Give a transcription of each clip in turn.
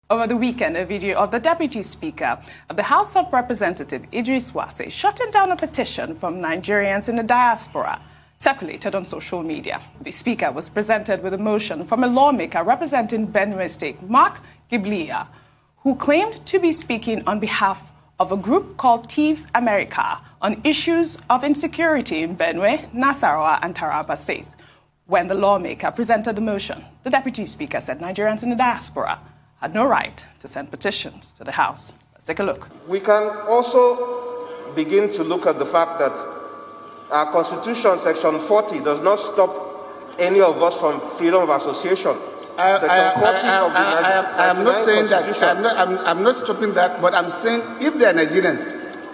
Over the weekend, a video of the Deputy Speaker of the House of Representatives, Idris Wase, shutting down a petition from Nigerians in the diaspora circulated on social media. The Speaker was presented with a motion from a lawmaker representing Benue State, Mark Giblia, who claimed to be speaking on behalf of a group called Tiv America on issues of insecurity in Benue, Nasarawa, and Taraba states. When the lawmaker presented the motion, the Deputy Speaker said Nigerians in the diaspora had no right to send petitions to the House. Let's take a look. We can also begin to look at the fact that our Constitution, Section 40, does not stop any of us from freedom of association. I'm not saying that. I'm not stopping that, but I'm saying if they are Nigerians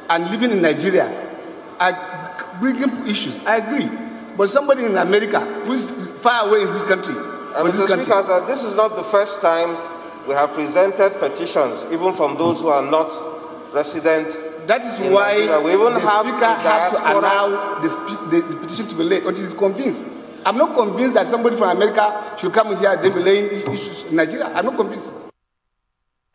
and living in Nigeria are bringing issues, I agree. But somebody in America who is far away in this country, Mr. Speaker, this is not the first time we have presented petitions, even from those who are not resident. That is why the Speaker has to allow the petition to be laid until he's convinced. I'm not convinced that somebody from America should come here and be laying issues in Nigeria. I'm not convinced.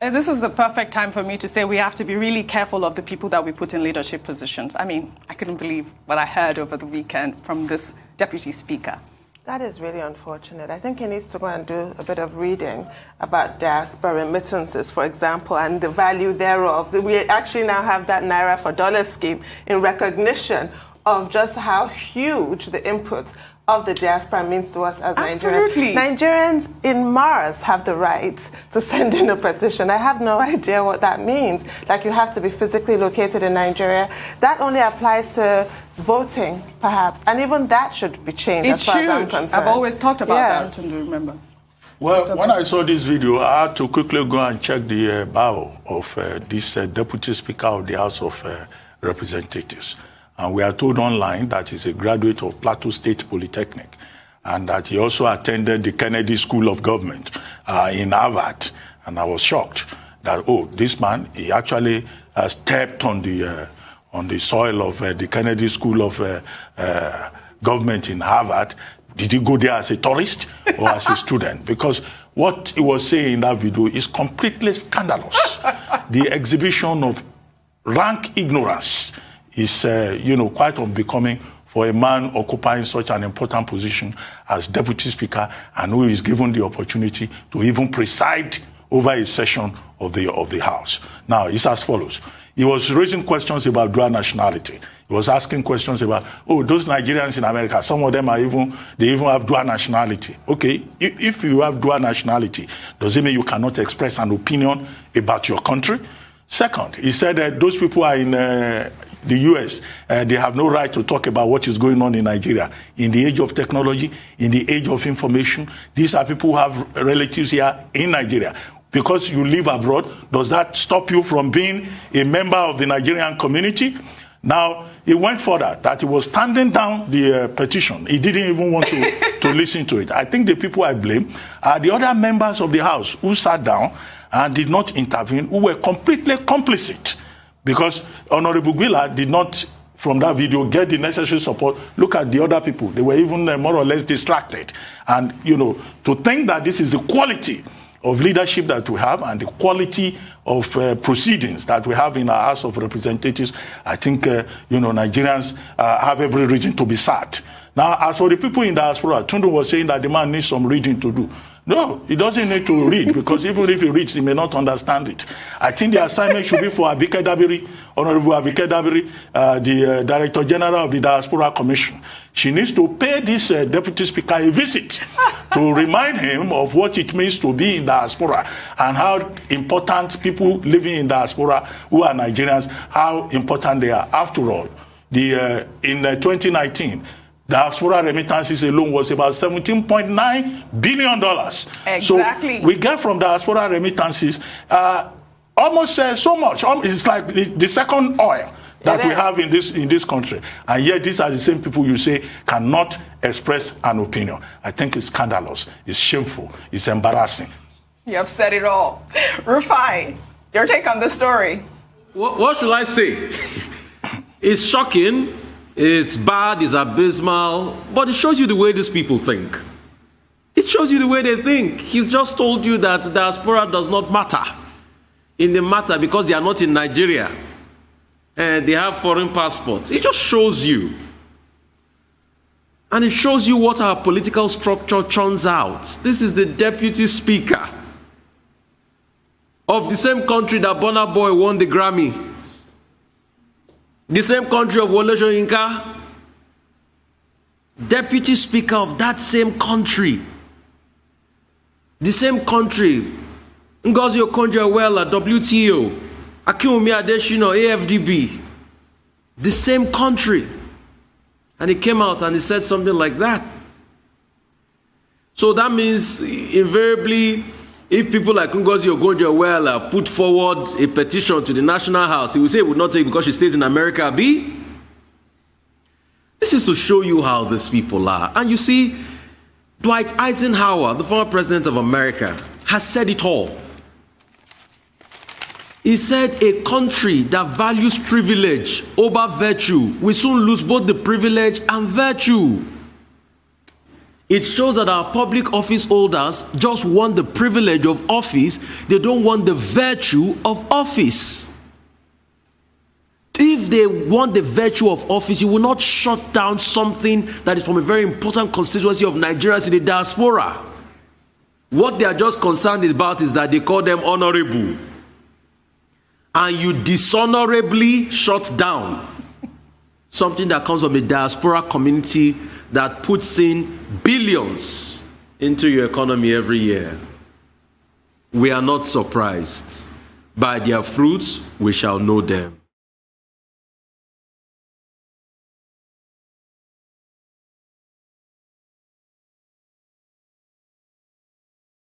This is the perfect time for me to say we have to be really careful of the people that we put in leadership positions. I mean, I couldn't believe what I heard over the weekend from this Deputy Speaker. That is really unfortunate. I think he needs to go and do a bit of reading about diaspora remittances, for example, and the value thereof. We actually now have that Naira for Dollar scheme in recognition of just how huge the input of the diaspora means to us as Absolutely. Nigerians. Nigerians in Mars have the right to send in a petition. I have no idea what that means. Like you have to be physically located in Nigeria. That only applies to voting, perhaps. And even that should be changed as far as I'm concerned. I've always talked about that, and remember. Well, when I saw this video, I had to quickly go and check the bio of this Deputy Speaker of the House of Representatives. And we are told online that he's a graduate of Plateau State Polytechnic and that he also attended the Kennedy School of Government in Harvard. And I was shocked that, oh, this man, he actually stepped on the soil of the Kennedy School of Government in Harvard. Did he go there as a tourist or as a student? Because what he was saying in that video is completely scandalous. The exhibition of rank ignorance is, quite unbecoming for a man occupying such an important position as Deputy Speaker and who is given the opportunity to even preside over a session of the House. Now, it's as follows. He was raising questions about dual nationality. He was asking questions about, oh, those Nigerians in America, some of them they even have dual nationality. Okay, if you have dual nationality, does it mean you cannot express an opinion about your country? Second, he said that those people are in the U.S., they have no right to talk about what is going on in Nigeria. In the age of technology, in the age of information, these are people who have relatives here in Nigeria. Because you live abroad, does that stop you from being a member of the Nigerian community? Now, he went further, that he was standing down the petition. He didn't even want to listen to it. I think the people I blame are the other members of the House who sat down and did not intervene, who were completely complicit. Because Honorable Gwila did not, from that video, get the necessary support. Look at the other people. They were even more or less distracted. And, to think that this is the quality of leadership that we have and the quality of proceedings that we have in our House of Representatives, I think, Nigerians have every reason to be sad. Now, as for the people in diaspora, Tundu was saying that the man needs some reading to do. No, he doesn't need to read, because even if he reads, he may not understand it. I think the assignment should be for Abike Dabiri, Honorable Abike Dabiri, the Director General of the Diaspora Commission. She needs to pay this Deputy Speaker a visit to remind him of what it means to be in diaspora and how important people living in diaspora who are Nigerians, how important they are. After all, in 2019, diaspora remittances alone was about $17.9 billion. Exactly. So we get from diaspora remittances almost so much. It's like the second oil that we have in this country. And yet these are the same people you say cannot express an opinion. I think it's scandalous. It's shameful. It's embarrassing. You have said it all. Rufai, your take on the story. What should I say? It's shocking. It's bad, it's abysmal, but it shows you the way these people think. It It shows you the way they think. He's just told you that diaspora does not matter. In the matter because they are not in Nigeria. And they have foreign passports. It just shows you. And it shows you what our political structure churns out. This is the Deputy Speaker of the same country that Burna Boy won the Grammy. The same country of Wole Soyinka. Deputy Speaker of that same country. The same country. Ngozi Okonjo-Iweala, WTO. Akinwumi Adesina, AFDB. The same country. And he came out and he said something like that. So that means invariably, if people like Ngozi Okonjo-Iweala put forward a petition to the National House, he will say he would not take it because she stays in America, B. This is to show you how these people are. And you see, Dwight Eisenhower, the former president of America, has said it all. He said a country that values privilege over virtue will soon lose both the privilege and virtue. It shows that our public office holders just want the privilege of office. They don't want the virtue of office. If they want the virtue of office, you will not shut down something that is from a very important constituency of Nigerians in the diaspora. What they are just concerned about is that they call them honorable. And you dishonorably shut down something that comes from the diaspora community that puts in billions into your economy every year. We are not surprised. By their fruits, we shall know them.